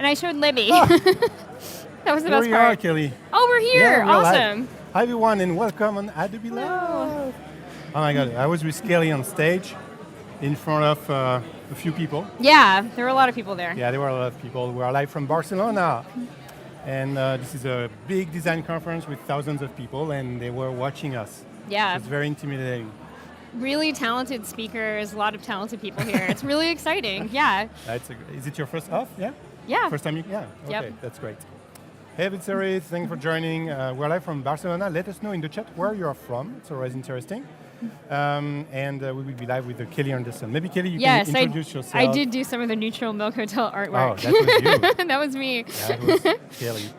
and I showed Libby. Oh. That was the Here best we part. are, Kelly. Oh, we're here. Yeah, we're Awesome. live. Hi, everyone, and welcome on Adobe Live. Oh my God, I was with Kelli on stage in front of a few people. Yeah, there were a lot of people there. Yeah, there were a lot of people. We are live from Barcelona. And this is a big design conference with thousands of people, and they were watching us. Yeah. It's very intimidating. Really talented speakers, a lot of talented people here. It's really exciting, yeah. Is it your first off? Yeah? Yeah. First time you, yeah, okay, Yep. That's great. Hey, Vitsari, thanks for joining. We're live from Barcelona. Let us know in the chat where you're from. It's always interesting. And we will be live with Kelli Anderson. Maybe Kelli, you can introduce yourself. I did do some of the Neutral Milk Hotel artwork. Oh, that was you. That was me. That was Kelli.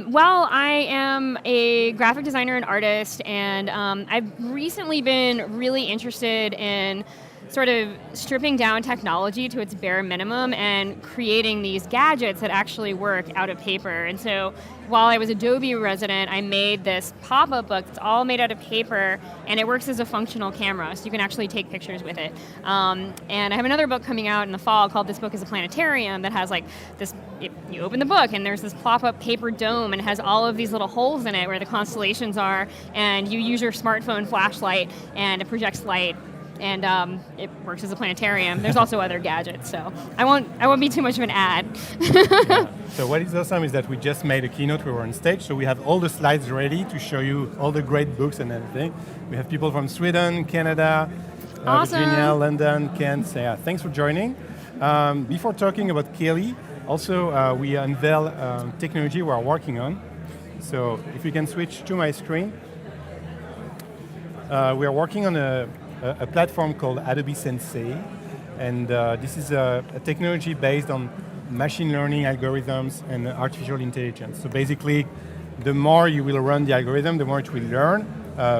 Well, I am a graphic designer and artist, and I've recently been really interested in sort of stripping down technology to its bare minimum and creating these gadgets that actually work out of paper. And so while I was Adobe resident, I made this pop-up book that's all made out of paper, and it works as a functional camera, so you can actually take pictures with it. And I have another book coming out in the fall called This Book is a Planetarium that has like this, you open the book and there's this pop-up paper dome and it has all of these little holes in it where the constellations are, and you use your smartphone flashlight and it projects light. And it works as a planetarium. There's also other gadgets, so I won't be too much of an ad. Yeah. So what is awesome is that we just made a keynote. We were on stage, so we have all the slides ready to show you all the great books and everything. We have people from Sweden, Canada, Awesome. Virginia, London, Kent. So yeah, thanks for joining. Before talking about Kelli, also we unveil technology we are working on. So if you can switch to my screen, we are working on a platform called Adobe Sensei, and this is a technology based on machine learning algorithms and artificial intelligence. So basically, the more you will run the algorithm, the more it will learn.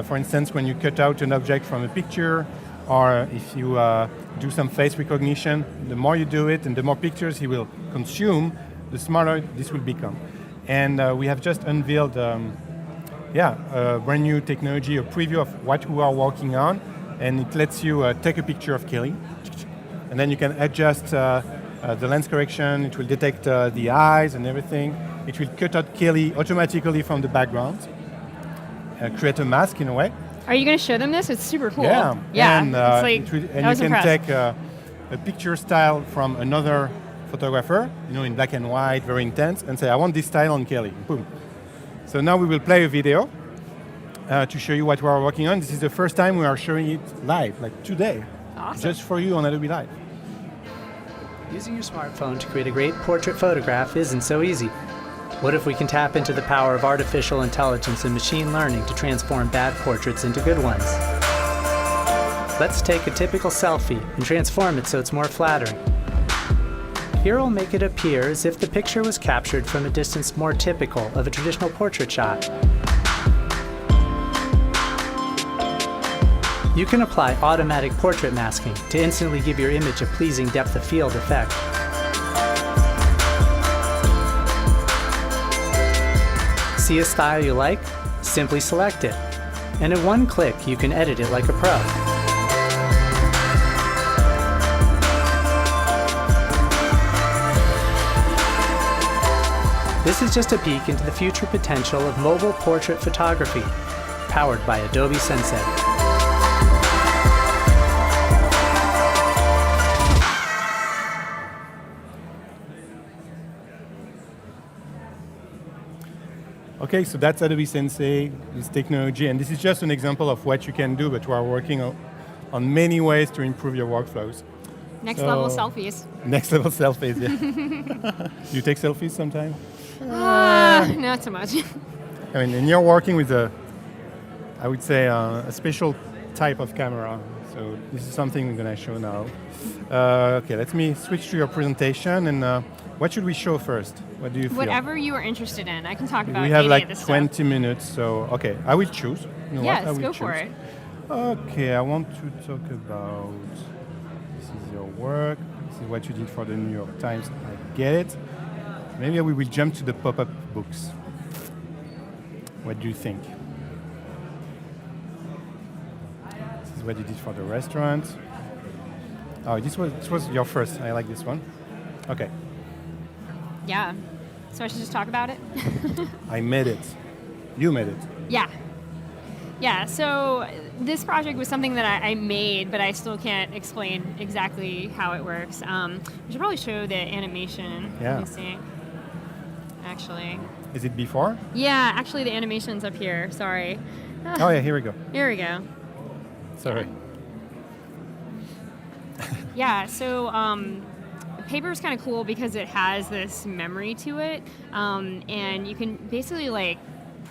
For instance, when you cut out an object from a picture, or if you do some face recognition, the more you do it and the more pictures he will consume, the smarter this will become. And we have just unveiled a brand new technology, a preview of what we are working on. And it lets you take a picture of Kelli, and then you can adjust the lens correction. It will detect the eyes and everything. It will cut out Kelli automatically from the background, create a mask in a way. Are you going to show them this? It's super cool. Yeah. Yeah. And, you can take a picture style from another photographer, in black and white, very intense, and say, I want this style on Kelli. Boom. So now we will play a video. To show you what we are working on. This is the first time we are showing it live, like today. Awesome. Just for you on Adobe Live. Using your smartphone to create a great portrait photograph isn't so easy. What if we can tap into the power of artificial intelligence and machine learning to transform bad portraits into good ones? Let's take a typical selfie and transform it so it's more flattering. Here we'll make it appear as if the picture was captured from a distance more typical of a traditional portrait shot. You can apply automatic portrait masking to instantly give your image a pleasing depth of field effect. See a style you like? Simply select it. And in one click, you can edit it like a pro. This is just a peek into the future potential of mobile portrait photography, powered by Adobe Sensei. Okay, so that's Adobe Sensei, this technology, and this is just an example of what you can do, but we are working on many ways to improve your workflows. Next level selfies. Next level selfies, yeah. You take selfies sometime? Not so much. I mean, and you're working with I would say, a special type of camera. So this is something we're going to show now. Okay, let me switch to your presentation, and what should we show first? What do you feel? Whatever you are interested in. I can talk about We have any like of this 20 stuff. minutes, so okay, I will choose. You know Yes, what? I will go choose. for it. Okay, I want to talk about, this is your work, this is what you did for the New York Times, I get it. Maybe we will jump to the pop-up books. What do you think? This is what you did for the restaurant. Oh, this was your first, I like this one. Okay. Yeah. So I should just talk about it? I made it. You made it. Yeah. Yeah, so this project was something that I made, but I still can't explain exactly how it works. We should probably show the animation. Yeah. Let me see. Actually. Is it before? Yeah, actually the animation's up here. Sorry. Oh yeah, here we go. Here we go. Sorry. Yeah, so paper is kind of cool because it has this memory to it, and you can basically like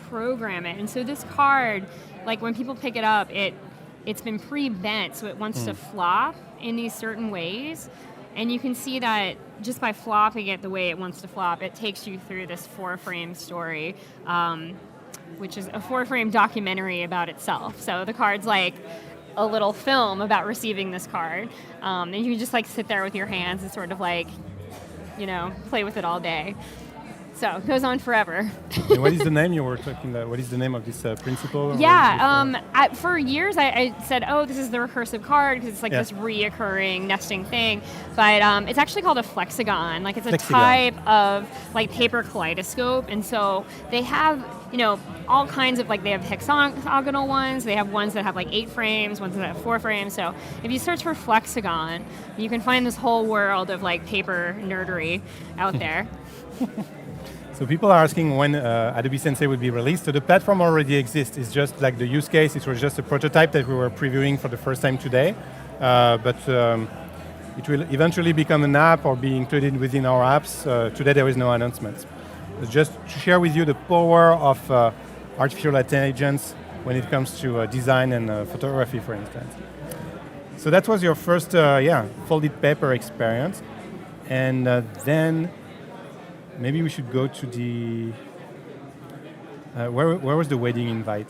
program it. And so this card, like when people pick it up, it's been pre-bent, so it wants to flop in these certain ways. And you can see that just by flopping it the way it wants to flop, it takes you through this 4-frame story, which is a 4-frame documentary about itself. So the card's like a little film about receiving this card. And you can just like sit there with your hands and sort of like, play with it all day. So it goes on forever. And what is the name you were talking about? What is the name of this principle? Yeah, for years I said, oh, this is the recursive card because it's like this reoccurring nesting thing. But it's actually called a flexagon. Like it's a type of like paper kaleidoscope. And so they have, all kinds of, like they have hexagonal ones. They have ones that have like 8 frames, ones that have 4 frames. So if you search for flexagon, you can find this whole world of like paper nerdery out there. So people are asking when Adobe Sensei would be released. So the platform already exists. It's just like the use case. It was just a prototype that we were previewing for the first time today. But it will eventually become an app or be included within our apps. Today there is no announcement. It's just to share with you the power of artificial intelligence when it comes to design and photography, for instance. So that was your first folded paper experience. And then maybe we should go to the... where was the wedding invite?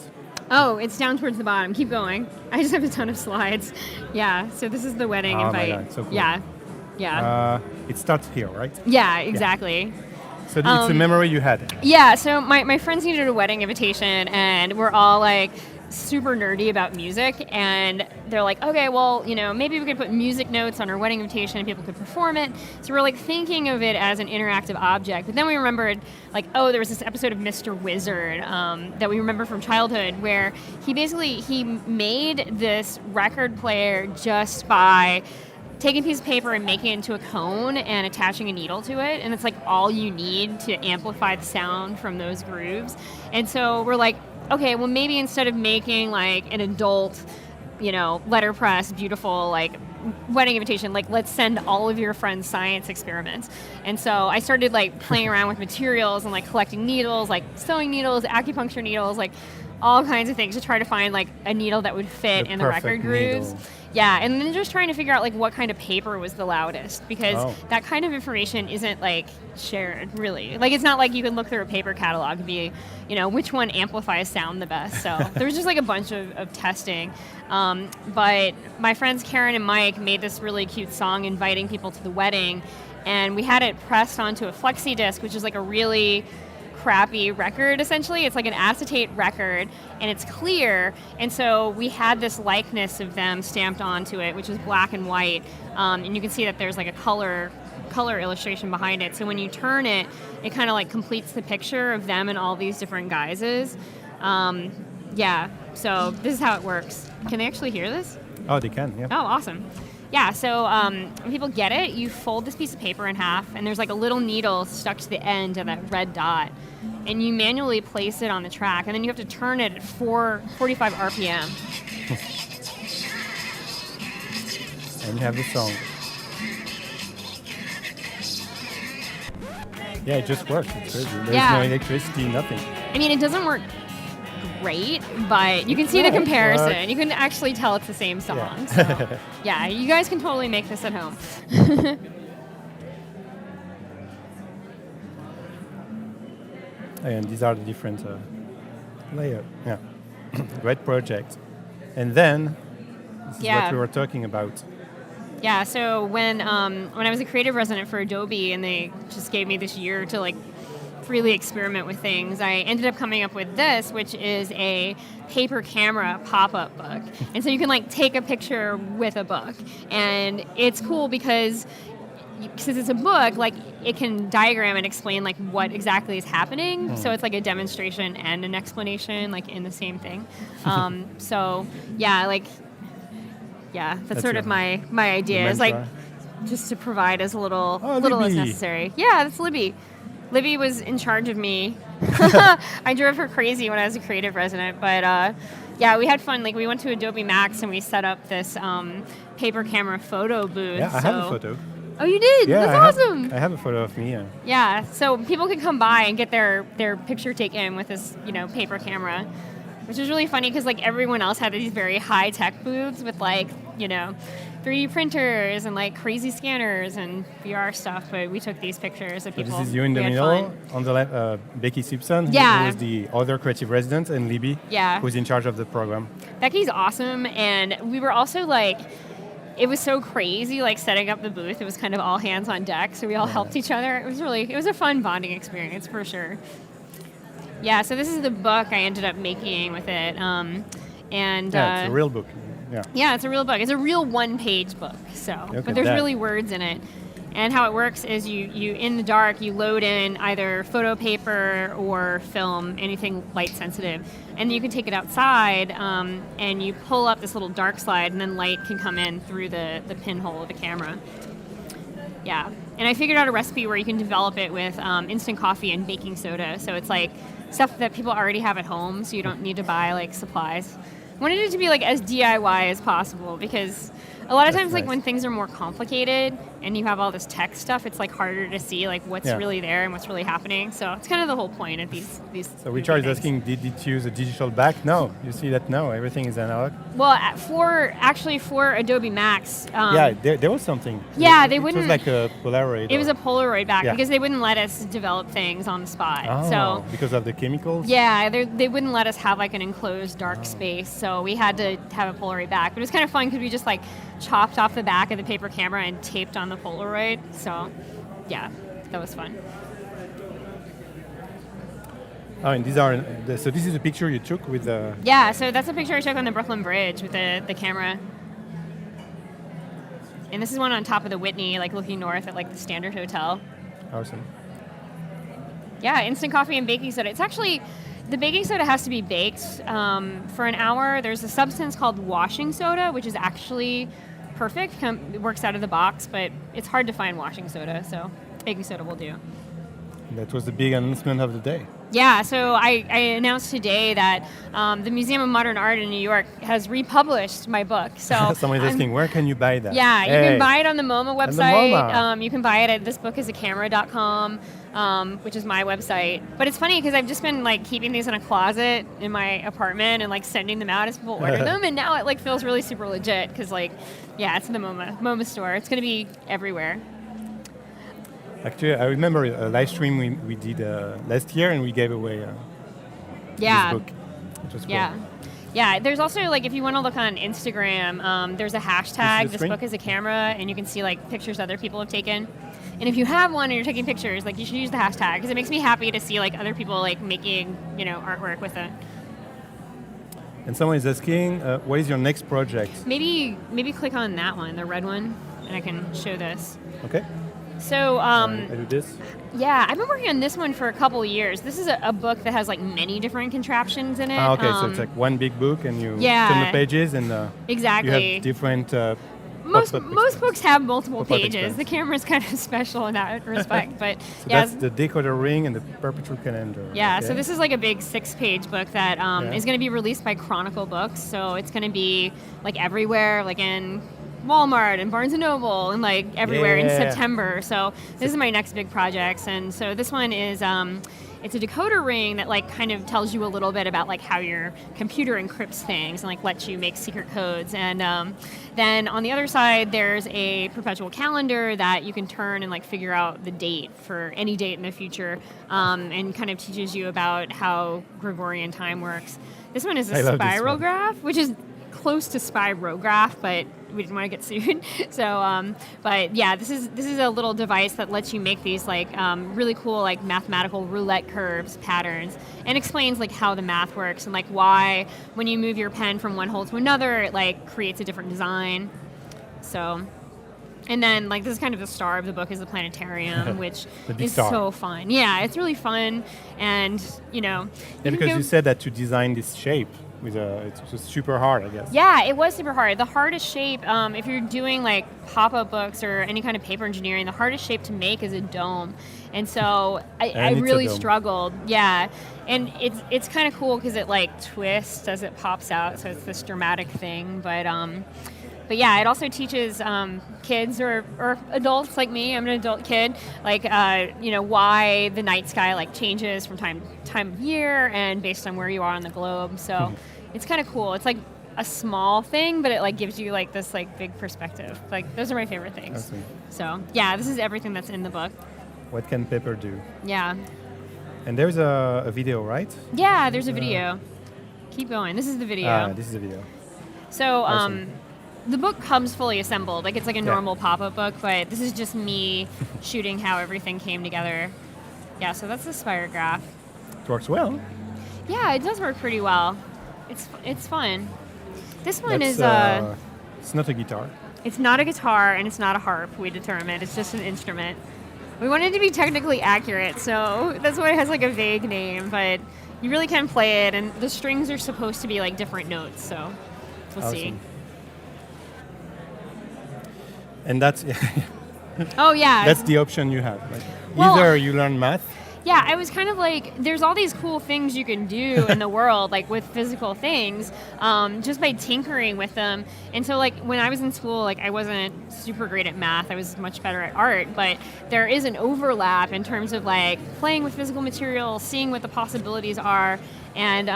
Oh, it's down towards the bottom. Keep going. I just have a ton of slides. Yeah, so this is the wedding invite. My God, so cool. Yeah. It starts here, right? Yeah, exactly. Yeah. So it's a memory you had. Yeah, so my friends needed a wedding invitation, and we're all like super nerdy about music, and they're like, okay, well, maybe we could put music notes on our wedding invitation and people could perform it. So we're like thinking of it as an interactive object. But then we remembered, like, oh, there was this episode of Mr. Wizard that we remember from childhood where he made this record player just by taking a piece of paper and making it into a cone and attaching a needle to it, and it's like all you need to amplify the sound from those grooves. And so we're like, okay, well maybe instead of making like an adult, letterpress, beautiful like wedding invitation, like let's send all of your friends science experiments. And so I started like playing around with materials and like collecting needles, like sewing needles, acupuncture needles, like all kinds of things to try to find like a needle that would fit in the record grooves. Needle. Yeah, and then just trying to figure out like what kind of paper was the loudest, because that kind of information isn't like shared really. Like it's not like you can look through a paper catalog and be, which one amplifies sound the best. So there was just like a bunch of testing. But my friends Karen and Mike made this really cute song inviting people to the wedding, and we had it pressed onto a flexi disc, which is like a really crappy record, essentially. It's like an acetate record, and it's clear, and so we had this likeness of them stamped onto it, which is black and white, and you can see that there's like a color illustration behind it. So when you turn it, it kind of like completes the picture of them in all these different guises. So this is how it works. Can they actually hear this? Oh, they can, yeah. Oh, awesome. Yeah, so when people get it, you fold this piece of paper in half, and there's like a little needle stuck to the end of that red dot, and you manually place it on the track, and then you have to turn it at 45 RPM. And you have the song. Yeah, it just works. It's crazy. There's no electricity, nothing. I mean, it doesn't work great, but you can see the comparison. You can actually tell it's the same song. Yeah. So, yeah, you guys can totally make this at home. And these are the different layers. Yeah, great project. And then, this is what we were talking about. Yeah, so when I was a creative resident for Adobe, and they just gave me this year to like freely experiment with things, I ended up coming up with this, which is a paper camera pop-up book. And so you can like take a picture with a book. And it's cool because since it's a book, like it can diagram and explain like what exactly is happening. So it's like a demonstration and an explanation, like in the same thing. So yeah, that's sort of my idea is like just to provide as little as necessary. Yeah, that's Libby. Libby was in charge of me. I drove her crazy when I was a creative resident, but yeah, we had fun. Like we went to Adobe Max and we set up this paper camera photo booth. Yeah, I have a photo. Oh, you did? Yeah, That's awesome. I have a photo of me. Yeah, so people can come by and get their picture taken with this, paper camera, which is really funny because like everyone else had these very high tech booths with like, 3D printers and like crazy scanners and VR stuff, but we took these pictures of people. So this is you in the middle. On the left, Becky Simpson, yeah, who was the other creative resident, and Libby, yeah, who's in charge of the program. Becky's awesome, and we were also like, it was so crazy, like setting up the booth. It was kind of all hands on deck, so we all helped each other. It was a fun bonding experience for sure. Yeah, so this is the book I ended up making with it, and it's a real book. Yeah, it's a real book. It's a real one-page book. So, but there's really words in it. And how it works is you in the dark, you load in either photo paper or film, anything light sensitive, and you can take it outside and you pull up this little dark slide, and then light can come in through the pinhole of the camera. Yeah, and I figured out a recipe where you can develop it with instant coffee and baking soda. So it's like stuff that people already have at home, so you don't need to buy like supplies. I wanted it to be like as DIY as possible because a lot of times like when things are more complicated and you have all this tech stuff, it's like harder to see like what's really there and what's really happening. So it's kind of the whole point of these. So Richard is asking, did it use a digital back? No, you see that no, everything is analog. Well, for Adobe Max. There was something. Yeah, it wouldn't. It was like a Polaroid. It was a Polaroid back because they wouldn't let us develop things on the spot. Oh, so because of the chemicals. Yeah, they wouldn't let us have like an enclosed dark space, so we had to have a Polaroid back. But it was kind of fun because we just like chopped off the back of the paper camera and taped on the Polaroid. So, yeah, that was fun. Oh, and so this is a picture you took with the... Yeah, so that's a picture I took on the Brooklyn Bridge with the camera. And this is one on top of the Whitney, like looking north at like the Standard Hotel. Awesome. Yeah, instant coffee and baking soda. It's actually, the baking soda has to be baked for an hour. There's a substance called washing soda, which is actually perfect. It works out of the box, but it's hard to find washing soda, so baking soda will do. That was the big announcement of the day. Yeah, so I announced today that the Museum of Modern Art in New York has republished my book. So someone's asking, where can you buy that? Yeah, you can buy it on the MoMA website. MoMA. You can buy it at thisbookisacamera.com, which is my website. But it's funny because I've just been like keeping these in a closet in my apartment and like sending them out as people order them, and now it like feels really super legit because like, yeah, it's in the MoMA store. It's going to be everywhere. Actually, I remember a live stream we did last year, and we gave away this book. It was cool. Yeah. There's also like if you want to look on Instagram, there's a hashtag. This book is a camera, and you can see like pictures other people have taken. And if you have one and you're taking pictures, like you should use the hashtag because it makes me happy to see like other people like making artwork with it. And someone is asking, what is your next project? Maybe click on that one, the red one, and I can show this. Okay. So, I do this? Yeah, I've been working on this one for a couple of years. This is a book that has like many different contraptions in it. Okay, so it's like one big book and you turn the pages and exactly. You have different... most books have multiple pages. The camera's kind of special in that respect, but so that's the decoder ring and the perpetual calendar. Yeah, so this is like a big 6-page book that is going to be released by Chronicle Books. So it's going to be like everywhere, like in Walmart and Barnes & Noble and like everywhere in September. So this is my next big project. And so this one is it's a decoder ring that like kind of tells you a little bit about like how your computer encrypts things and like lets you make secret codes. And then on the other side there's a perpetual calendar that you can turn and like figure out the date for any date in the future, and kind of teaches you about how Gregorian time works. This one is a spirograph, which is close to spirograph, but we didn't want to get sued. So, but yeah, this is a little device that lets you make these like really cool like mathematical roulette curves patterns, and explains like how the math works and like why when you move your pen from one hole to another, it like creates a different design. So, And then, like, this is kind of the star of the book is the planetarium, which The big is star. so fun. Yeah, it's really fun, and Yeah, can because go- you said that to design this shape it's just super hard, I guess. Yeah, it was super hard. The hardest shape, if you're doing like pop-up books or any kind of paper engineering, the hardest shape to make is a dome. And so I it's a really dome. struggled. Yeah, and it's kind of cool because it like twists as it pops out, so it's this dramatic thing. But yeah, it also teaches kids or adults like me. I'm an adult kid. Like why the night sky like changes from time of year and based on where you are on the globe. So it's kind of cool. It's like a small thing, but it like gives you like this like big perspective. Like those are my favorite I things. see. So yeah, this is everything that's in the book. What can paper do? Yeah, And there's a video, right? yeah. There's a video. Keep going. This is the video. This is a video. So Awesome. the book comes fully assembled. Like it's like a Yeah. normal pop-up book, but this is just me shooting how everything came together. Yeah, so that's the spirograph. It works well. Yeah, it does work pretty well. It's fun. This one That's, is it's not a guitar. it's not a guitar and it's not a harp, we determined. It's just an instrument. We wanted to be technically accurate, so that's why it has like a vague name, but you really can play it, and the strings are supposed to be like different notes, so we'll see. Awesome. And that's Oh yeah. that's the option you have. Like, Well- either you learn math. Yeah, I was kind of like, there's all these cool things you can do in the world, like with physical things, just by tinkering with them. And so, like, when I was in school, like, I wasn't super great at math. I was much better at art. But there is an overlap in terms of, like, playing with physical materials, seeing what the possibilities are. And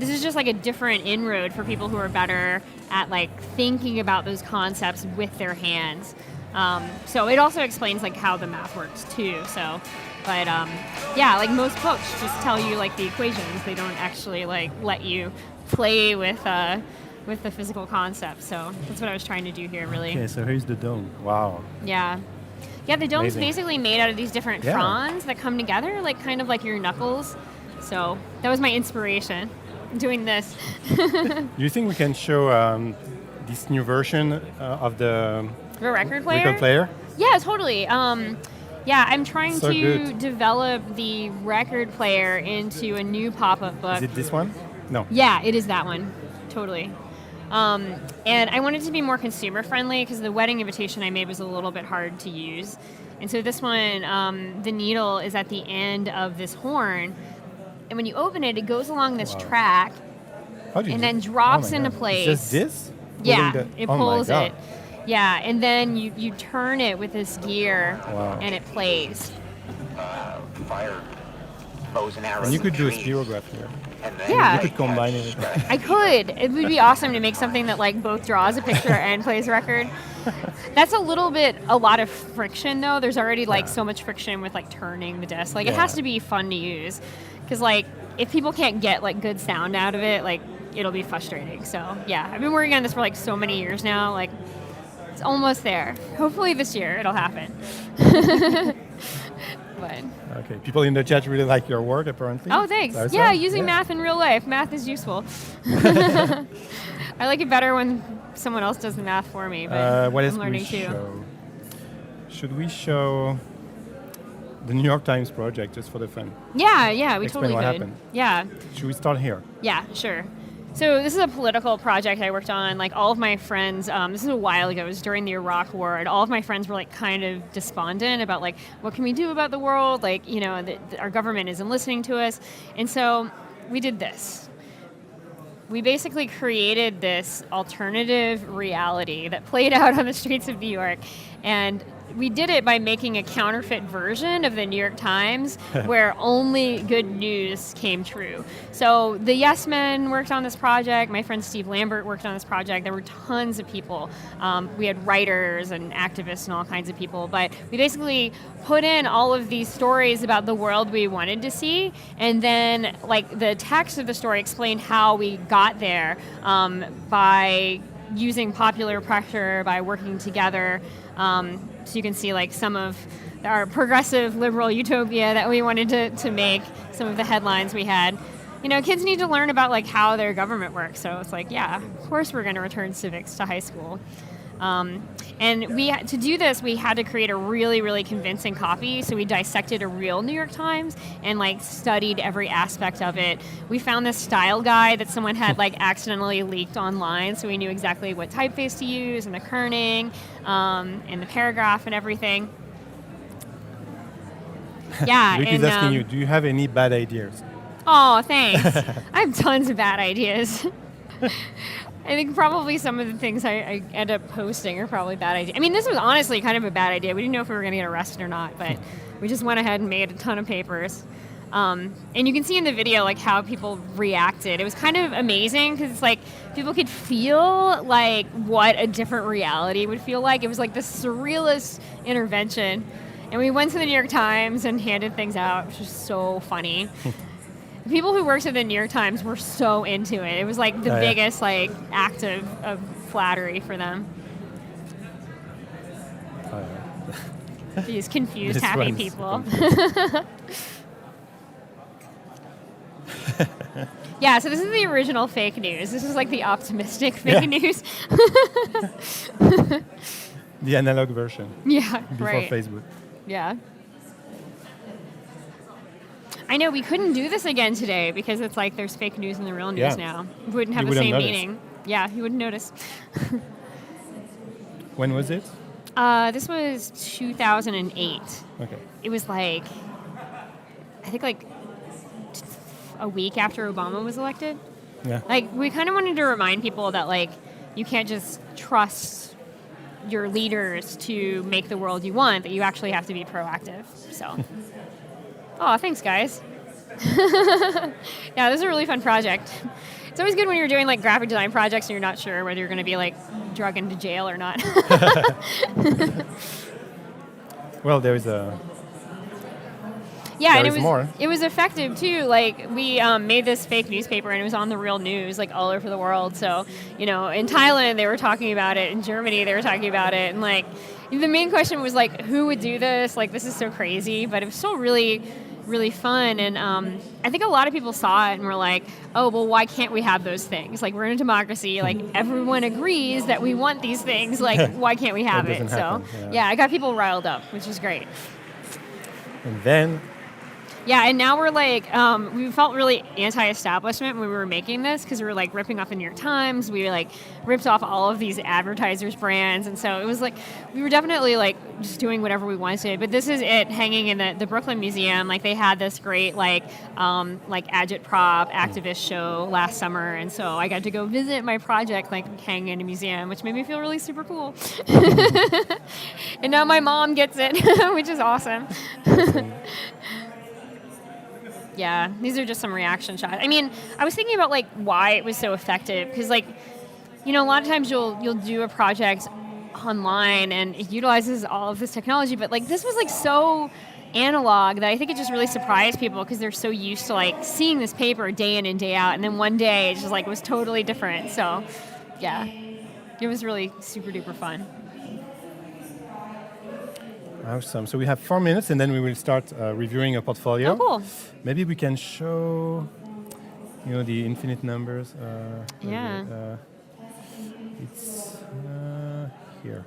this is just, like, a different inroad for people who are better at, like, thinking about those concepts with their hands. So it also explains, like, how the math works, too. So... But yeah, like most books just tell you like the equations. They don't actually like let you play with the physical concepts. So that's what I was trying to do here, really. Okay, so here's the dome. Wow. Yeah. Yeah, the dome's Amazing. basically made out of these different Yeah. fronds that come together, like kind of like your knuckles. So that was my inspiration, doing this. Do you think we can show this new version of the The record player? record player? Yeah, totally. Yeah, I'm trying So to good. develop the record player into a new pop-up book. Is it this one? No. Yeah, it is that one. Totally. And I wanted to be more consumer friendly because the wedding invitation I made was a little bit hard to use. And so this one, the needle is at the end of this horn. And when you open it, it goes along this Wow. track How do you and do- then drops oh my into God. place. It's just this? Yeah, Pulling the- it oh my pulls God. it. Yeah, and then you turn it with this gear Wow. and it plays. Fire bows and arrows. And you could in do a trees. spirograph here. And then Yeah. You could combine it. I could. It would be awesome to make something that like both draws a picture and plays a record. That's a lot of friction though. There's already like so much friction with like turning the disc. Like it has Yeah. to be fun to use, because like if people can't get like good sound out of it, like it'll be frustrating. So yeah, I've been working on this for like so many years now. Like it's almost there. Hopefully this year it'll happen. But Okay, people in the chat really like your work, apparently. oh, thanks. That's Yeah, all? using Yeah. math in real life. Math is useful. I like it better when someone else does the math for me, but What else I'm do we learning too. show? Should we show the New York Times project just for the fun? Yeah, we Explain totally what could. happened. Yeah, Should we start here? yeah, sure. So this is a political project I worked on. Like all of my friends, this is a while ago. It was during the Iraq War, and all of my friends were like kind of despondent about like what can we do about the world? Like our government isn't listening to us, and so we did this. We basically created this alternative reality that played out on the streets of New York, and we did it by making a counterfeit version of the New York Times where only good news came true. So the Yes Men worked on this project. My friend Steve Lambert worked on this project. There were tons of people. We had writers and activists and all kinds of people. But we basically put in all of these stories about the world we wanted to see. And then like the text of the story explained how we got there by using popular pressure, by working together. So you can see like some of our progressive liberal utopia that we wanted to make, some of the headlines we had. Kids need to learn about like how their government works. So it's like, yeah, of course we're going to return civics to high school. And to do this, we had to create a really, really convincing copy. So we dissected a real New York Times and like studied every aspect of it. We found this style guide that someone had like accidentally leaked online, so we knew exactly what typeface to use and the kerning and the paragraph and everything. Yeah. Luke is asking you, do you have any bad ideas? Oh, thanks. I have tons of bad ideas. I think probably some of the things I end up posting are probably bad ideas. I mean, this was honestly kind of a bad idea. We didn't know if we were going to get arrested or not, but we just went ahead and made a ton of papers. And you can see in the video like how people reacted. It was kind of amazing because it's like people could feel like what a different reality would feel like. It was like this surrealist intervention. And we went to the New York Times and handed things out, which was so funny. The people who worked at the New York Times were so into it. It was like the biggest like act of flattery for them. These confused, happy people. Yeah, so this is the original fake news. This is like the optimistic fake news. The analog version. Yeah, before right. Facebook. Yeah. I know we couldn't do this again today because it's like there's fake news and the real news now. We wouldn't have the same meaning. Yeah, you wouldn't notice. When was it? This was 2008. Okay. It was like, I think like a week after Obama was elected. Yeah. Like we kind of wanted to remind people that like you can't just trust your leaders to make the world you want, that you actually have to be proactive. So. Oh, thanks, guys. Yeah, this is a really fun project. It's always good when you're doing like graphic design projects and you're not sure whether you're going to be like drug into jail or not. Well, there is a. Yeah, there and it was effective too. Like we made this fake newspaper and it was on the real news, like all over the world. So in Thailand they were talking about it, in Germany they were talking about it, and like the main question was like, who would do this? Like this is so crazy, but it was still really, really fun. And I think a lot of people saw it and were like, oh, well, why can't we have those things? Like we're in a democracy. Like everyone agrees that we want these things. Like why can't we have it? So yeah, I got people riled up, which is great. And then. Yeah, and now we're like, we felt really anti-establishment when we were making this because we were like ripping off the New York Times. We like ripped off all of these advertisers' brands. And so it was like, we were definitely like just doing whatever we wanted. But this is it hanging in the Brooklyn Museum. Like they had this great like agitprop activist show last summer. And so I got to go visit my project, like hang in a museum, which made me feel really super cool. And now my mom gets it, which is awesome. Yeah, these are just some reaction shots. I mean, I was thinking about like why it was so effective because like, a lot of times you'll do a project online and it utilizes all of this technology, but like this was like so analog that I think it just really surprised people because they're so used to like seeing this paper day in and day out, and then one day it just like was totally different. So, yeah, it was really super duper fun. Awesome. So we have 4 minutes, and then we will start reviewing your portfolio. Oh, cool. Maybe we can show, the infinite numbers. It's here,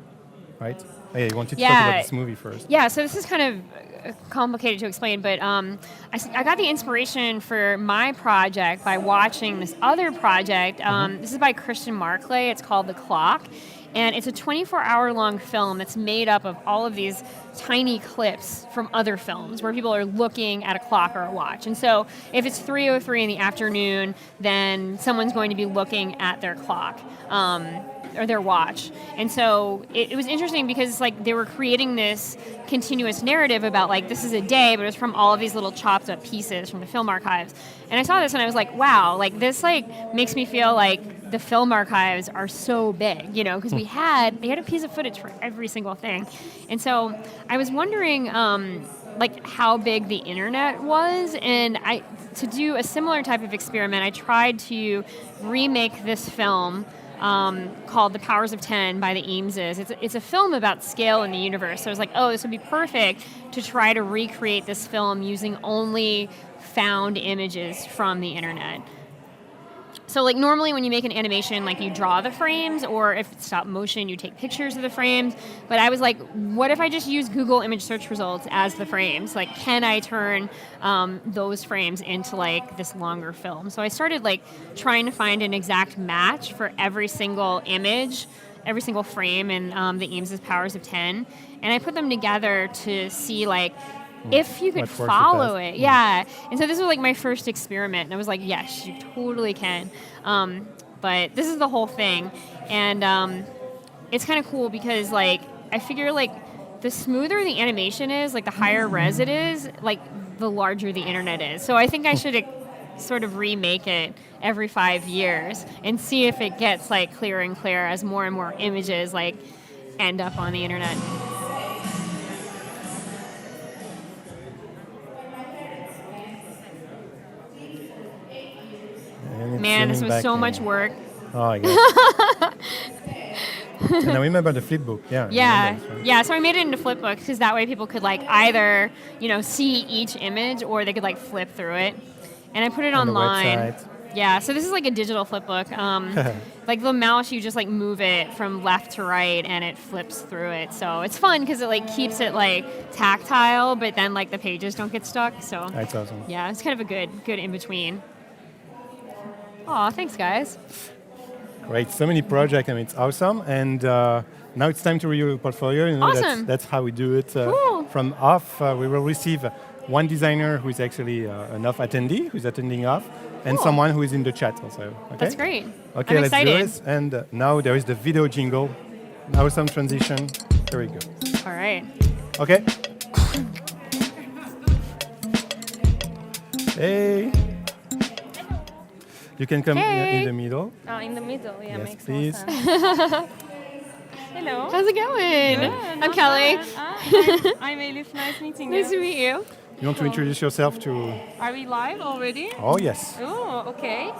right? Oh, yeah, you wanted to talk about this movie first. Yeah, so this is kind of complicated to explain, but I got the inspiration for my project by watching this other project. This is by Christian Marclay. It's called The Clock. And it's a 24-hour-long film that's made up of all of these tiny clips from other films where people are looking at a clock or a watch. And so if it's 3:03 in the afternoon, then someone's going to be looking at their clock or their watch. And so it was interesting because it's like they were creating this continuous narrative about like this is a day, but it was from all of these little chopped up pieces from the film archives. And I saw this and I was like, wow, like this like makes me feel like the film archives are so big, because they had a piece of footage for every single thing. And so I was wondering like how big the internet was, and to do a similar type of experiment, I tried to remake this film called The Powers of 10 by the Eameses. It's a film about scale in the universe. So I was like, oh, this would be perfect to try to recreate this film using only found images from the internet. So like normally when you make an animation, like you draw the frames, or if it's stop motion, you take pictures of the frames. But I was like, what if I just use Google image search results as the frames? Like, can I turn those frames into like this longer film? So I started like trying to find an exact match for every single image, every single frame in the Eames's Powers of 10. And I put them together to see like, if you could follow it, yeah. And so this was like my first experiment, and I was like, yes, you totally can. But this is the whole thing, and it's kind of cool because like I figure like the smoother the animation is, like the higher res it is, like the larger the internet is. So I think I should sort of remake it every 5 years and see if it gets like clearer and clearer as more and more images like end up on the internet. Man, this was so much work. Oh, I guess. And I remember the flipbook. Yeah. So I made it into flipbook because that way people could like either see each image or they could like flip through it. And I put it online. The website. Yeah. So this is like a digital flipbook. Like the mouse, you just like move it from left to right and it flips through it. So it's fun because it like keeps it like tactile, but then like the pages don't get stuck. So that's awesome. Yeah, it's kind of a good in between. Aw, thanks, guys. Great, so many projects, I mean, it's awesome. And now it's time to review your portfolio. Awesome. That's how we do it. Cool. From OFF, we will receive one designer who is actually an OFF attendee, who's attending OFF, and someone who is in the chat also. Okay? That's great. Okay, I'm let's excited. do this. And now there is the video jingle. Now some transition. There we go. All right. Okay. Hey. You can come in the middle. Oh, in the middle, yeah, Yes, makes please. more sense. Hello. How's it going? Good, I'm not Kelli. bad. I'm Elif. Nice meeting you. Nice to meet you. You want to introduce yourself to... Are we live already? Oh, yes. Oh, okay.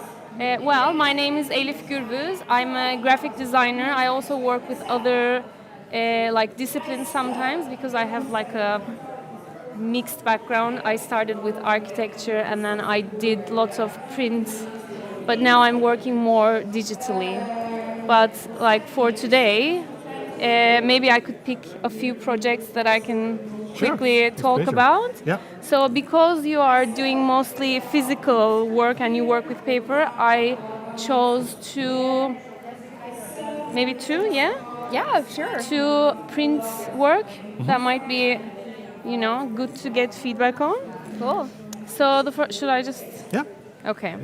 Well, my name is Elif Gürbüz. I'm a graphic designer. I also work with other like disciplines sometimes because I have like a mixed background. I started with architecture and then I did lots of prints, but now I'm working more digitally. But like for today, maybe I could pick a few projects that I can quickly talk about. Yeah. So because you are doing mostly physical work and you work with paper, I chose maybe two, Yeah, sure. two print work that might be, good to get feedback on. Cool. So should I just? Yeah. Okay.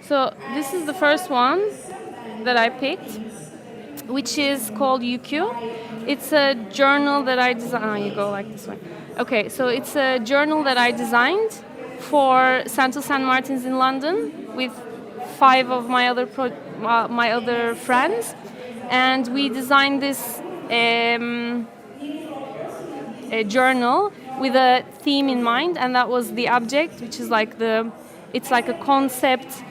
So this is the first one that I picked, which is called UKYO. It's a journal that I designed. Oh, you go like this way. Okay, so it's a journal that I designed for Central St. Martin's in London with 5 of my other friends, and we designed this a journal with a theme in mind, and that was the object, which is like it's like a concept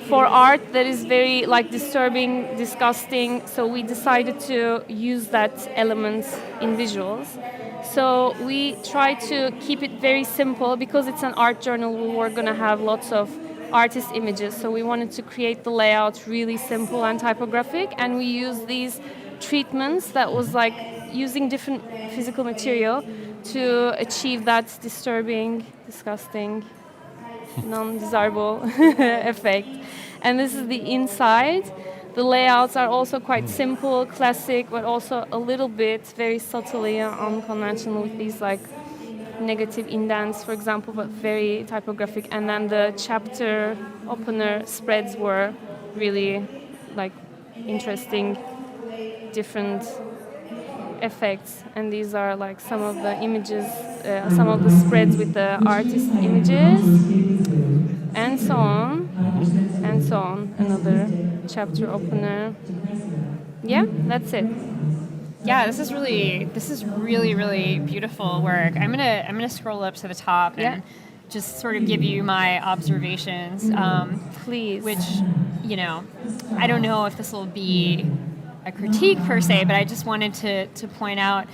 for art that is very like disturbing, disgusting. So we decided to use that element in visuals. So we try to keep it very simple because it's an art journal. We're going to have lots of artist images. So we wanted to create the layout really simple and typographic, and we use these treatments that was like using different physical material to achieve that disturbing, disgusting, non-desirable effect. And this is the inside. The layouts are also quite simple, classic, but also a little bit very subtly unconventional with these like negative indents, for example, but very typographic. And then the chapter opener spreads were really like interesting, different effects. And these are like some of the images, some of the spreads with the artist images, and so on, and so on. Another chapter opener. Yeah, that's it. Yeah, this is really really beautiful work. I'm gonna scroll up to the top and just sort of give you my observations. Please. Which, I don't know if this will be a critique per se, but I just wanted to point out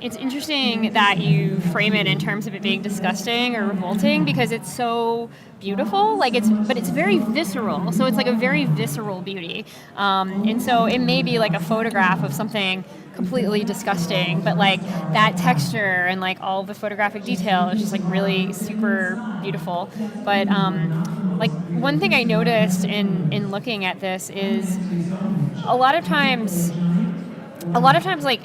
it's interesting that you frame it in terms of it being disgusting or revolting because it's so beautiful. But it's very visceral. So it's like a very visceral beauty, and so it may be like a photograph of something completely disgusting, but like that texture and like all the photographic detail is just like really super beautiful. But like one thing I noticed in looking at this is a lot of times like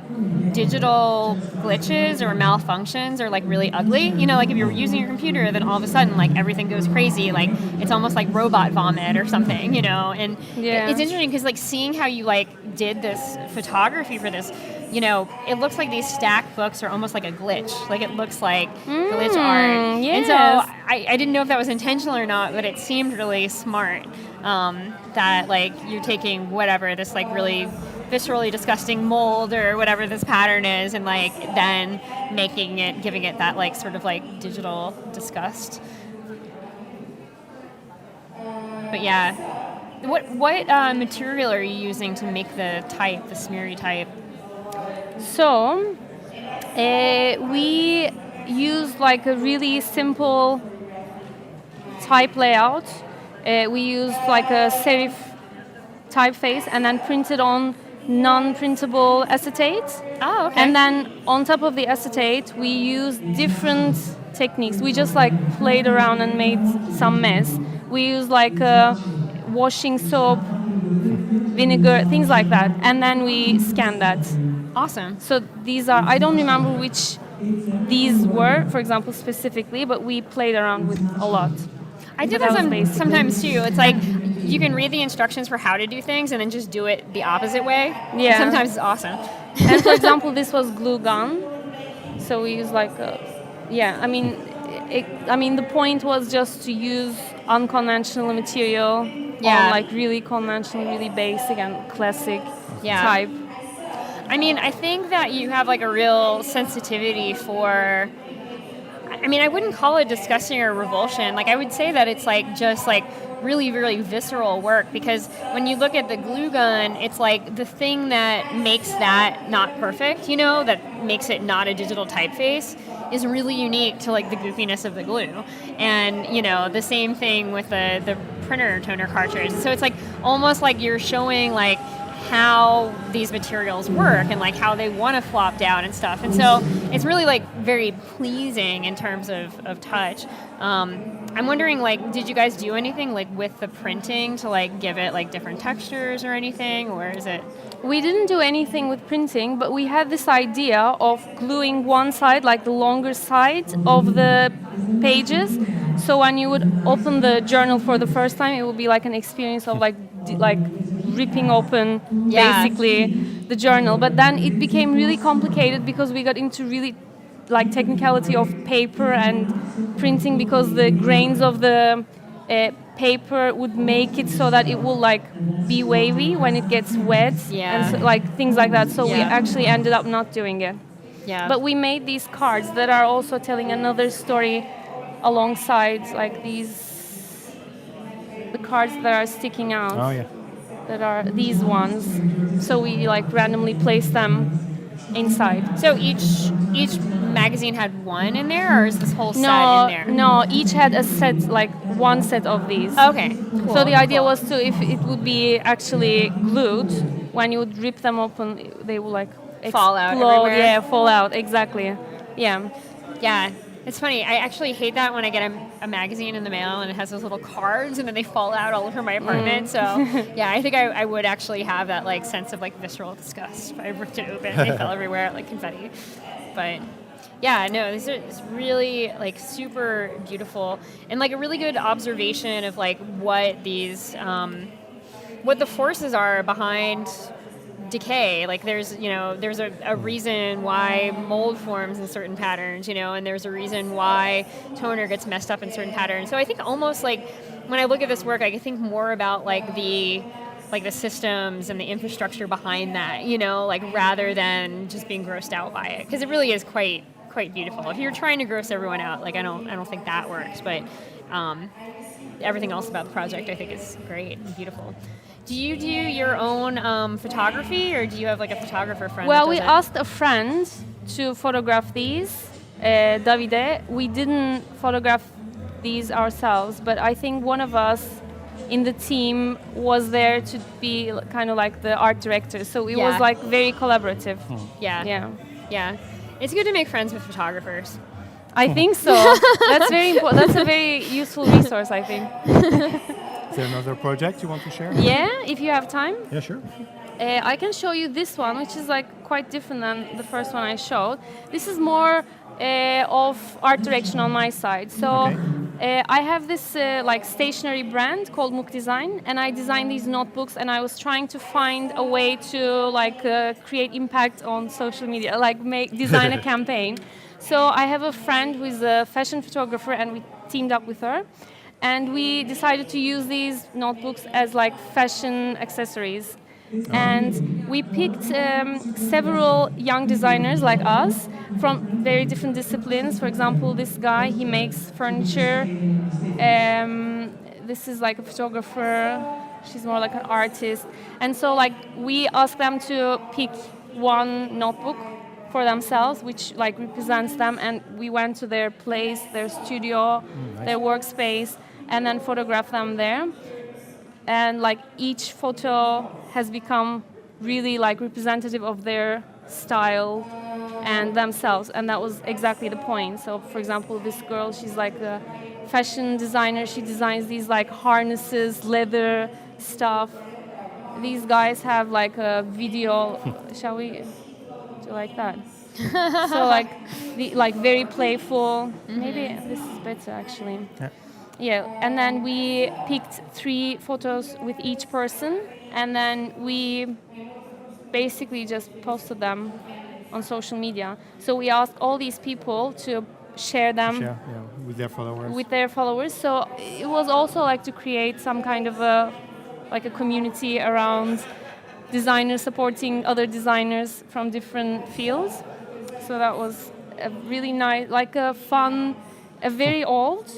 digital glitches or malfunctions are like really ugly. You know, like if you're using your computer, then all of a sudden like everything goes crazy. Like it's almost like robot vomit or something, you know. And it's interesting because like seeing how you like did this photography for this, you know, it looks like these stacked books are almost like a glitch. Like it looks like glitch art. Yes. And so I didn't know if that was intentional or not, but it seemed really smart that like you're taking whatever, this like really viscerally disgusting mold or whatever this pattern is, and like then giving it that like sort of like digital disgust. But yeah, what material are you using to make the smeary type? So we use like a really simple type layout. We use like a serif typeface and then printed on non-printable acetate. Oh, okay. And then on top of the acetate, we use different techniques. We just like played around and made some mess. We use like washing soap, vinegar, things like that. And then we scan that. Awesome. So these are, I don't remember which these were, for example, specifically, but we played around with a lot. I do that sometimes too. It's like you can read the instructions for how to do things and then just do it the opposite way. Yeah. Sometimes it's awesome. And for example, this was glue gun. So we use like I mean, the point was just to use unconventional material on like really conventional, really basic and classic type. I mean, I think that you have like a real sensitivity for, I mean, I wouldn't call it disgusting or revulsion. Like I would say that it's like just like really, really visceral work, because when you look at the glue gun, it's like the thing that makes that not perfect, you know, that makes it not a digital typeface is really unique to like the goofiness of the glue. And, you know, the same thing with the printer toner cartridge. So it's like almost like you're showing like how these materials work and like how they want to flop down and stuff. And so it's really like very pleasing in terms of touch. I'm wondering, like, did you guys do anything like with the printing to like give it like different textures or anything, or is it? We didn't do anything with printing, but we had this idea of gluing one side, like the longer side of the pages. So when you would open the journal for the first time, it would be like an experience of like ripping open basically the journal. But then it became really complicated because we got into really like technicality of paper and printing, because the grains of the paper would make it so that it will like be wavy when it gets wet and so, like things like that. So we actually ended up not doing it. Yeah. But we made these cards that are also telling another story alongside, like the cards that are sticking out. Oh yeah. That are these ones. So we like randomly place them inside. So each magazine had one in there, or is this whole set in there? No, each had a set, like one set of these. Okay, cool. So the idea was to, if it would be actually glued, when you would rip them open, they would like fall out explode. everywhere. Yeah, fall out, exactly. Yeah. Yeah. It's funny, I actually hate that when I get a magazine in the mail and it has those little cards and then they fall out all over my apartment. So yeah, I think I would actually have that like sense of like visceral disgust if I ripped it open and they fell everywhere like confetti. But yeah, no, this is really like super beautiful and like a really good observation of like what these, what the forces are behind decay. Like there's a reason why mold forms in certain patterns, and there's a reason why toner gets messed up in certain patterns. So I think almost like when I look at this work, I can think more about like the systems and the infrastructure behind that, like rather than just being grossed out by it, because it really is quite beautiful. If you're trying to gross everyone out, like I don't think that works, but everything else about the project I think is great and beautiful. Do you do your own photography, or do you have like a photographer friend? Well, that we does it? asked a friend to photograph these, Davide. We didn't photograph these ourselves, but I think one of us in the team was there to be kind of like the art director. So it was like very collaborative. Yeah. It's good to make friends with photographers. I think so. That's very important. That's a very useful resource, I think. Is there another project you want to share? Yeah, if you have time. Yeah, sure. I can show you this one, which is like quite different than the first one I showed. This is more of art direction on my side. So I have this like stationery brand called MOOC Design, and I design these notebooks, and I was trying to find a way to like create impact on social media, like design a campaign. So I have a friend who is a fashion photographer, and we teamed up with her. And we decided to use these notebooks as like fashion accessories. And we picked several young designers like us from very different disciplines. For example, this guy, he makes furniture. This is like a photographer. She's more like an artist. And so like we asked them to pick one notebook for themselves, which like represents them. And we went to their place, their studio, their workspace, and then photographed them there. And like each photo has become really like representative of their style and themselves, and that was exactly the point. So for example, this girl, she's like a fashion designer. She designs these like harnesses, leather stuff. These guys have like a video. Shall we do like that? So like very playful. Maybe this is better actually. Yeah, and then we picked 3 photos with each person, and then we basically just posted them on social media. So we asked all these people to share them with their followers. So it was also like to create some kind of a community around designers supporting other designers from different fields. So that was a really nice, like a fun, a very old,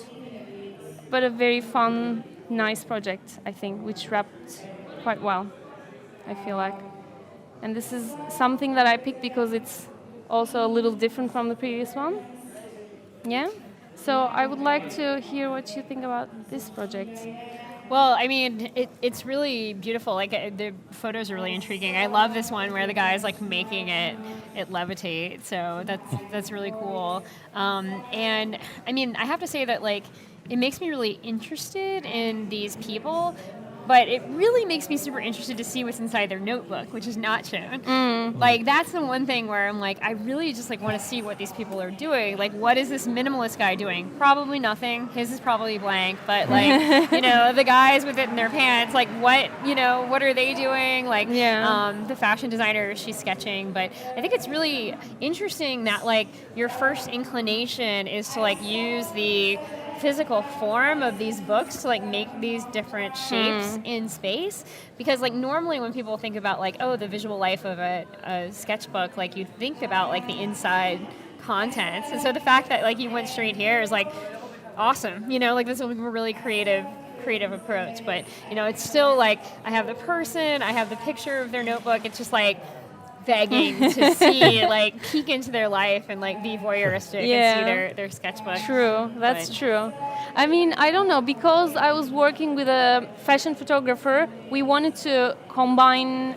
but a very fun, nice project, I think, which wrapped quite well, I feel like. And this is something that I picked because it's also a little different from the previous one. Yeah? So I would like to hear what you think about this project. Well, I mean, it's really beautiful. Like the photos are really intriguing. I love this one where the guy's like making it levitate. So that's really cool. And I mean, I have to say that like it makes me really interested in these people, but it really makes me super interested to see what's inside their notebook, which is not shown. Like that's the one thing where I'm like, I really just like want to see what these people are doing. Like, what is this minimalist guy doing? Probably nothing. His is probably blank, but like, you know, the guys with it in their pants, like what are they doing? Like, the fashion designer, she's sketching, but I think it's really interesting that like your first inclination is to like use the physical form of these books to like make these different shapes in space, because like normally when people think about like, oh, the visual life of a sketchbook, like you think about like the inside contents, and so the fact that like you went straight here is like awesome, you know, like this is a really creative approach. But you know, it's still like I have the person, I have the picture of their notebook, it's just like begging to see, like, peek into their life and like be voyeuristic and see their sketchbook. True, that's true. I mean, I don't know, because I was working with a fashion photographer, we wanted to combine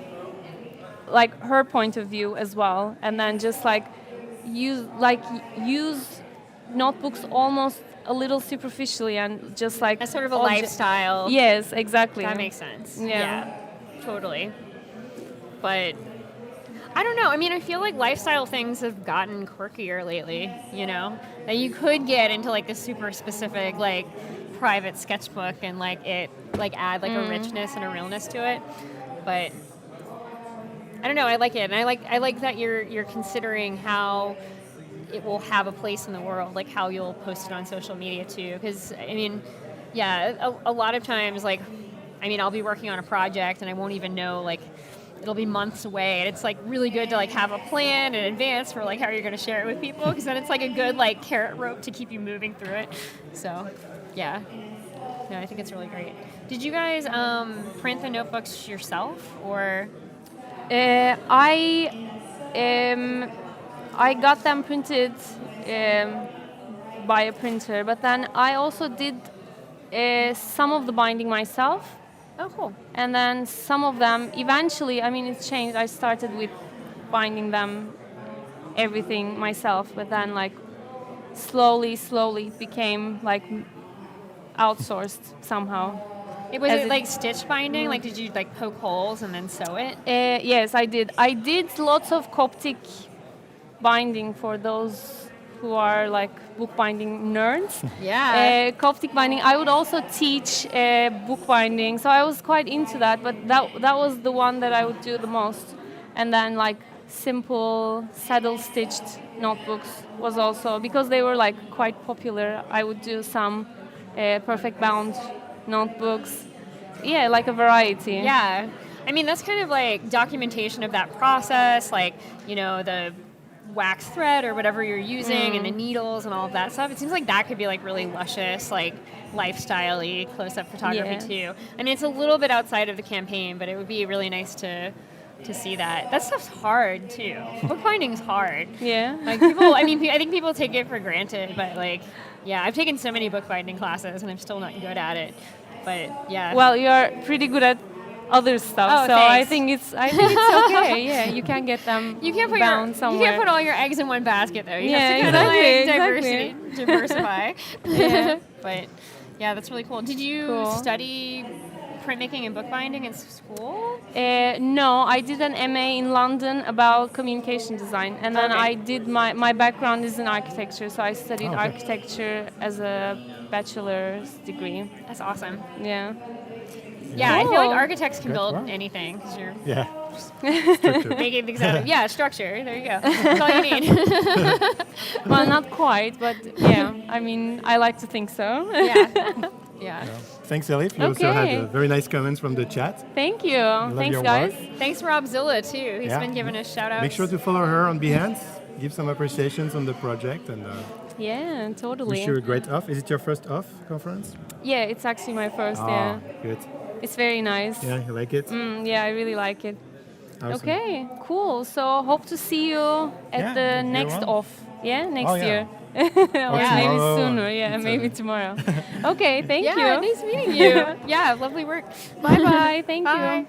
like her point of view as well, and then just like use notebooks almost a little superficially and just like a sort of a lifestyle. Yes, exactly. That makes sense. Yeah, totally. But I don't know. I mean, I feel like lifestyle things have gotten quirkier lately, you know? And you could get into like the super specific, like, private sketchbook and like it, like add like a richness and a realness to it. But I don't know. I like it, and I like that you're considering how it will have a place in the world, like how you'll post it on social media too. Because I mean, a lot of times, like, I mean, I'll be working on a project and I won't even know, like, it'll be months away, and it's like really good to like have a plan in advance for like how you're going to share it with people, because then it's like a good like carrot rope to keep you moving through it. So Yeah. No, I think it's really great. Did you guys print the notebooks yourself, or? I got them printed by a printer, but then I also did some of the binding myself. Oh, cool. And then some of them, eventually, I mean, it's changed. I started with binding them, everything myself, but then like slowly it became like outsourced somehow. Was it like stitch binding? Like, did you like poke holes and then sew it? Yes, I did. I did lots of Coptic binding for those who are like bookbinding nerds. Yeah. Coptic binding. I would also teach bookbinding, so I was quite into that. But that was the one that I would do the most. And then like simple saddle stitched notebooks was also, because they were like quite popular. I would do some perfect bound notebooks. Yeah, like a variety. Yeah. I mean, that's kind of like documentation of that process, like, you know, the wax thread or whatever you're using and the needles and all of that stuff. It seems like that could be like really luscious, like lifestyle-y close-up photography too. I mean, it's a little bit outside of the campaign, but it would be really nice to see that. That stuff's hard too. Bookbinding's hard. Yeah. Like people, I mean, I think people take it for granted, but like, yeah, I've taken so many bookbinding classes and I'm still not good at it. But yeah. Well, you're pretty good at other stuff, so thanks. I think it's okay. Yeah, you can get them You can't put bound somewhere. You can't put all your eggs in one basket, though. You Yeah, have to kind exactly, of like diversify. Yeah. But yeah, that's really cool. Did you study printmaking and bookbinding in school? No, I did an MA in London about communication design, and then I did my background is in architecture, so I studied architecture as a bachelor's degree. That's awesome. Yeah. Yeah, I feel Cool. like architects can Good build work. anything because you're Yeah. Structure. making things out of structure. There you go. That's all you need. Well, not quite, but yeah. I mean, I like to think so. Yeah. Thanks, Elif. You also had very nice comments from the chat. Thank you. Thanks, your guys. work. Thanks, Rob Zilla, too. He's been giving us shout-outs. Make sure to follow her on Behance. Give some appreciations on the project, and Yeah, totally. wish you a great OFF. Is it your first OFF conference? Yeah, it's actually my first. Yeah, Good. it's very nice. Yeah, you like it? Yeah, I really like it. Awesome. Okay, cool. So hope to see you at the year next one. OFF. Yeah, next yeah. year. Or maybe tomorrow. sooner. Yeah, It's maybe tomorrow. Okay, thank Yeah, you. nice meeting you. Yeah, lovely work. Bye-bye. Thank Bye. you.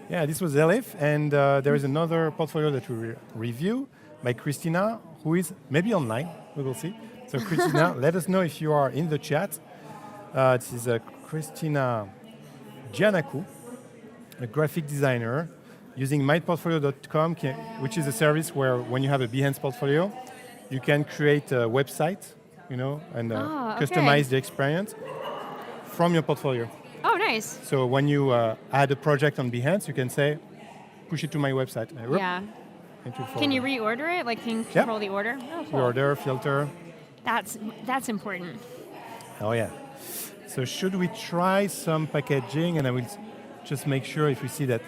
Yeah, this was Elif, and there is another portfolio that we review by Christina, who is maybe online. We will see. So Christina, let us know if you are in the chat. This is Christina Giannakou, a graphic designer, using myportfolio.com, which is a service where when you have a Behance portfolio, you can create a website, and customize the experience from your portfolio. Oh, nice. So when you add a project on Behance, you can say, push it to my website. Yeah. Can you reorder it? Like, can you control the order? Oh, cool. Reorder, filter. That's important. Oh, yeah. So should we try some packaging? And I will just make sure if we see that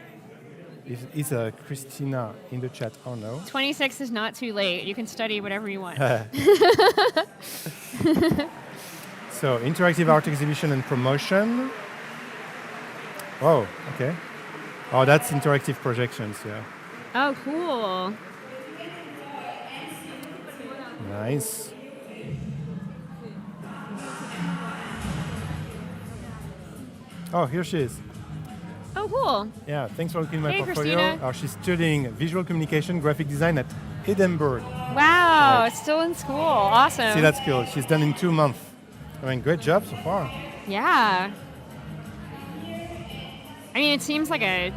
is Christina in the chat or no. 26 is not too late. You can study whatever you want. So interactive art exhibition and promotion. Oh, okay. Oh, that's interactive projections, yeah. Oh, cool. Nice. Oh, here she is. Oh, cool. Yeah, thanks for looking at my Hey, portfolio. Christina. She's studying visual communication, graphic design at Edinburgh. Wow, still in school. Awesome. See, that's cool. She's done in 2 months. I mean, great job so far. Yeah. I mean, it seems like a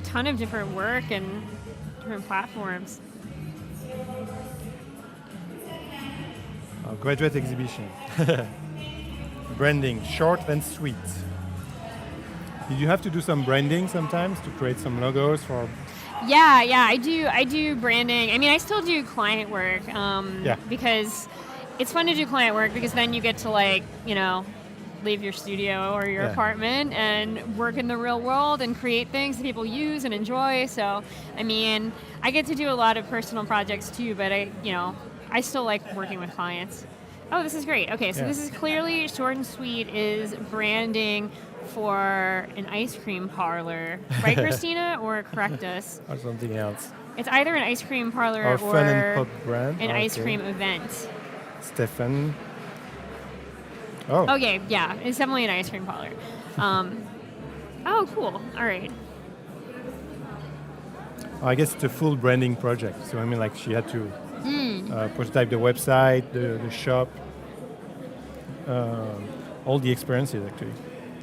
ton of different work and different platforms. Graduate exhibition. Branding, short and sweet. Did you have to do some branding sometimes to create some logos for? Yeah, I do branding. I mean, I still do client work because it's fun to do client work because then you get to leave your studio or your apartment and work in the real world and create things that people use and enjoy. So, I mean, I get to do a lot of personal projects too, but I still like working with clients. Oh, this is great. Okay, so Yeah. this is clearly Short and Sweet is branding for an ice cream parlor. Right, Christina? Or correct us. Or something else. It's either an ice cream parlor Or or fun and pop brand. an ice Okay. cream event. Stefan. Oh. Okay, yeah, it's definitely an ice cream parlor. Oh, cool. All right. I guess it's a full branding project. So I mean, like she had to prototype the website, the shop, all the experiences actually.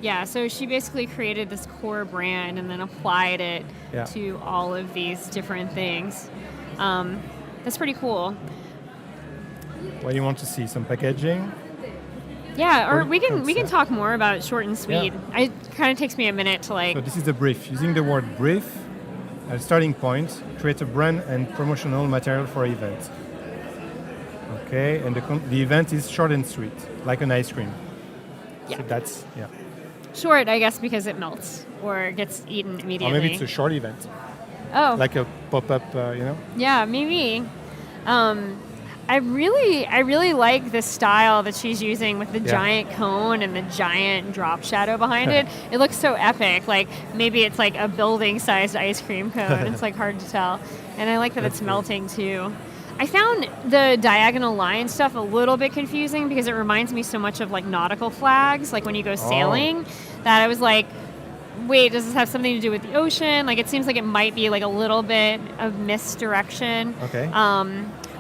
Yeah, so she basically created this core brand and then applied it Yeah. to all of these different things. That's pretty cool. What do you want to see? Some packaging? Yeah, or Or we can concept. talk more about Short and Sweet. Yeah. It kind of takes me a minute to like. So this is the brief. Using the word brief as starting point, create a brand and promotional material for events. Okay, and the event is short and sweet, like an ice cream. Yeah. So that's, yeah. Short, I guess, because it melts or gets eaten Or immediately. maybe it's a short event, oh, like a pop-up, yeah, maybe. I really like the style that she's using with the Yeah. giant cone and the giant drop shadow behind it. It looks so epic. Like maybe it's like a building-sized ice cream cone. It's like hard to tell. And I like that That's it's cool. melting too. I found the diagonal line stuff a little bit confusing because it reminds me so much of like nautical flags, like when you go sailing, that I was like, wait, does this have something to do with the ocean? Like it seems like it might be like a little bit of misdirection. Okay.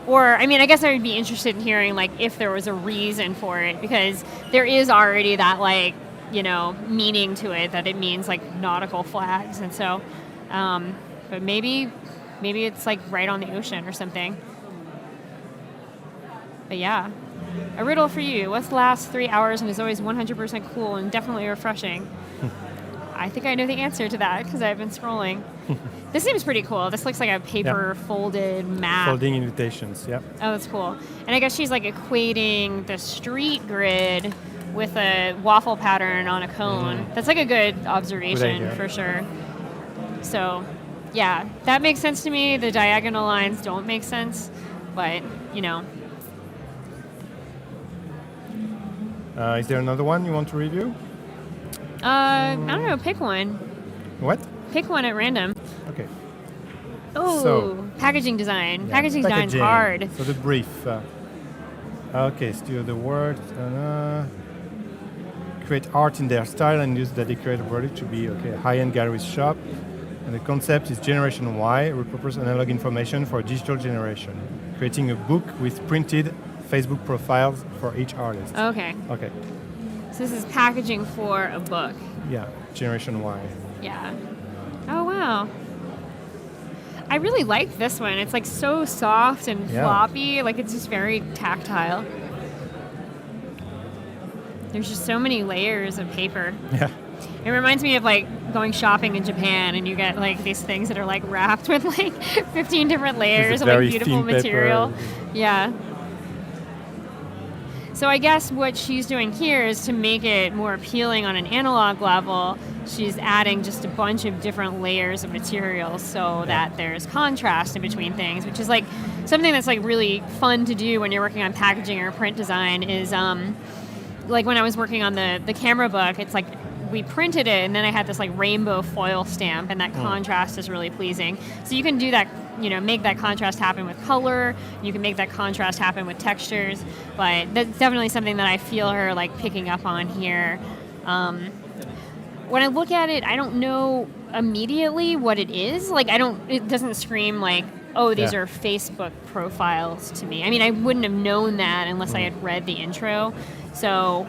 Or, I mean, I guess I would be interested in hearing, like, if there was a reason for it, because there is already that, like, meaning to it, that it means, like, nautical flags. And so, but maybe it's, like, right on the ocean or something. But yeah, a riddle for you. What's the last 3 hours and is always 100% cool and definitely refreshing? I think I know the answer to that because I've been scrolling. This seems pretty cool. This looks like a paper folded map. Folding invitations, yeah. Oh, that's cool. And I guess she's like equating the street grid with a waffle pattern on a cone. That's like a good observation idea. for sure. So, yeah, that makes sense to me. The diagonal lines don't make sense, but, Is there another one you want to review? I don't know, pick one. What? Pick one at random. Okay. Oh, So- packaging design. Yeah, Packaging design's packaging. hard. So the brief. Okay, still the word. Create art in their style and use the decorated product to be a high-end gallery shop. And the concept is Generation Y, repurpose analog information for digital generation, creating a book with printed Facebook profiles for each artist. Okay, Okay, so this is packaging for a book. yeah, Generation Y. Yeah. Oh, wow. I really like this one. It's like so soft and Yeah. floppy. Like it's just very tactile. There's just so many layers of paper. Yeah, It reminds me of like going shopping in Japan and you get like these things that are like wrapped with like 15 different layers of like very beautiful thin material. paper. Yeah. So I guess what she's doing here is to make it more appealing on an analog level. She's adding just a bunch of different layers of material so that there's contrast in between things, which is like something that's like really fun to do when you're working on packaging or print design is like when I was working on the camera book, it's like we printed it and then I had this like rainbow foil stamp and that contrast is really pleasing. So you can do that, make that contrast happen with color, you can make that contrast happen with textures, but that's definitely something that I feel her like picking up on here. When I look at it, I don't know immediately what it is. Like it doesn't scream like, oh, these Yeah. are Facebook profiles to me. I mean, I wouldn't have known that unless I had read the intro. So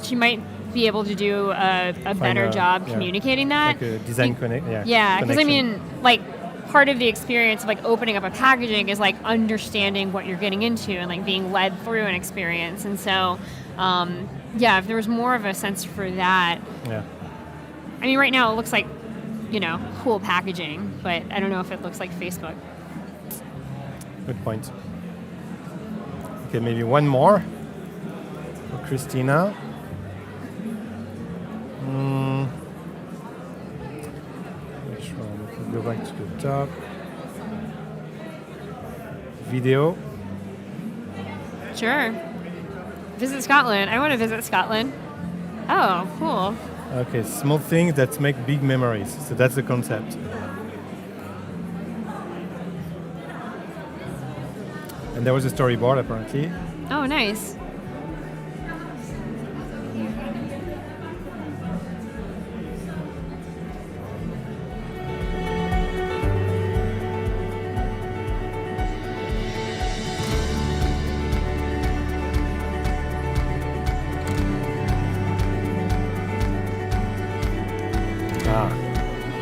she might be able to do a better a- job yeah. communicating that. like a design connect. Yeah, because I connection. mean, like, part of the experience of like opening up a packaging is like understanding what you're getting into and like being led through an experience. And so, yeah, if there was more of a sense for that. Yeah. I mean, right now it looks like, cool packaging, but I don't know if it looks like Facebook. Good point. Okay, maybe one more for Christina. Which one? We can go back to the top. Video. Sure. Visit Scotland. I want to visit Scotland. Oh, cool. Okay, small things that make big memories. So that's the concept. And there was a storyboard apparently. Oh, nice.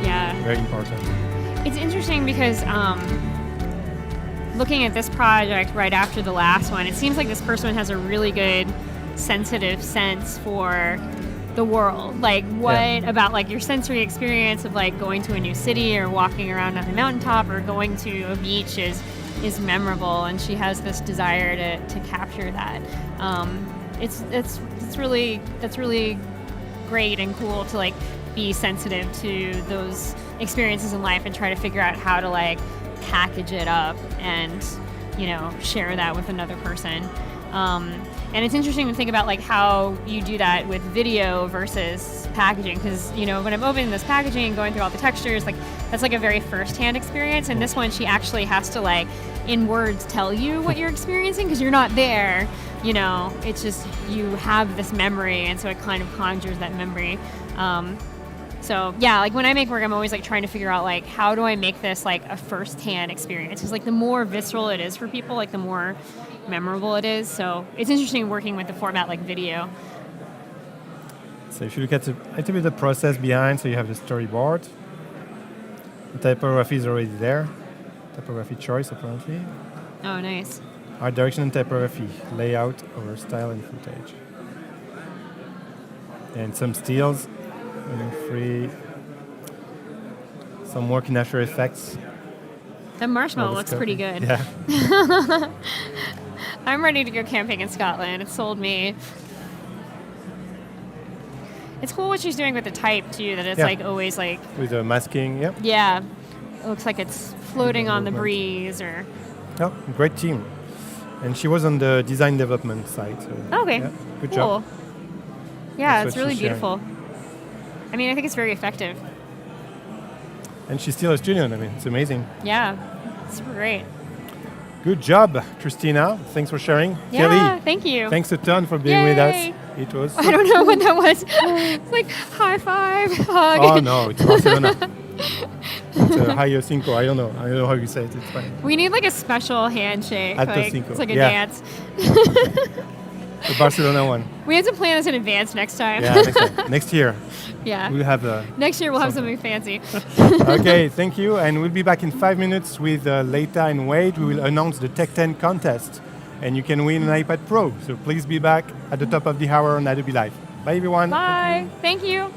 Yeah. Very important. It's interesting because looking at this project right after the last one, it seems like this person has a really good sensitive sense for the world. Like what about like your sensory experience of like going to a new city or walking around on a mountaintop or going to a beach is memorable, and she has this desire to capture that. It's really great and cool to like be sensitive to those experiences in life and try to figure out how to like package it up and share that with another person. And it's interesting to think about like how you do that with video versus packaging, because when I'm opening this packaging and going through all the textures, like that's like a very first-hand experience, and this one she actually has to like in words tell you what you're experiencing because you're not there. It's just you have this memory, and so it kind of conjures that memory. So yeah, like when I make work, I'm always like trying to figure out like how do I make this like a first-hand experience? Because like the more visceral it is for people, like the more memorable it is. So it's interesting working with the format like video. So if you look at a little bit of the process behind, so you have the storyboard. The typography is already there. Typography choice apparently. Oh, nice. Art direction and typography, layout over style and footage. And some stills. Free. Some work in After Effects. The marshmallow looks pretty good. Yeah. I'm ready to go camping in Scotland. It sold me. It's cool what she's doing with the type too, that it's like always like with the masking, yeah. Yeah. It looks like it's floating on the breeze or Oh, great team. And she was on the design development side. So okay. Yeah, good cool. job. Yeah, That's it's what really she's sharing. beautiful. I mean, I think it's very effective. And she's still a student. I mean, it's amazing. Yeah, it's super great. Good job, Christina. Thanks for sharing. Yeah, Kelly, thank you. thanks a ton for being with Yay. us. It was. I don't know what that was. It's like high five, hug. Oh no, it's Barcelona. It's a Hayo Cinco. I don't know how you say it. It's fine. We need like a special handshake. Alto Like, cinco. it's like a Yeah. dance. The Barcelona one. We have to plan this in advance next time. Yeah, next year. Yeah. We'll have Next year we'll have something fancy. Okay, thank you. And we'll be back in 5 minutes with Leita and Wade. We will announce the Tech 10 contest. And you can win an iPad Pro. So please be back at the top of the hour on Adobe Live. Bye, everyone. Bye. Thank you.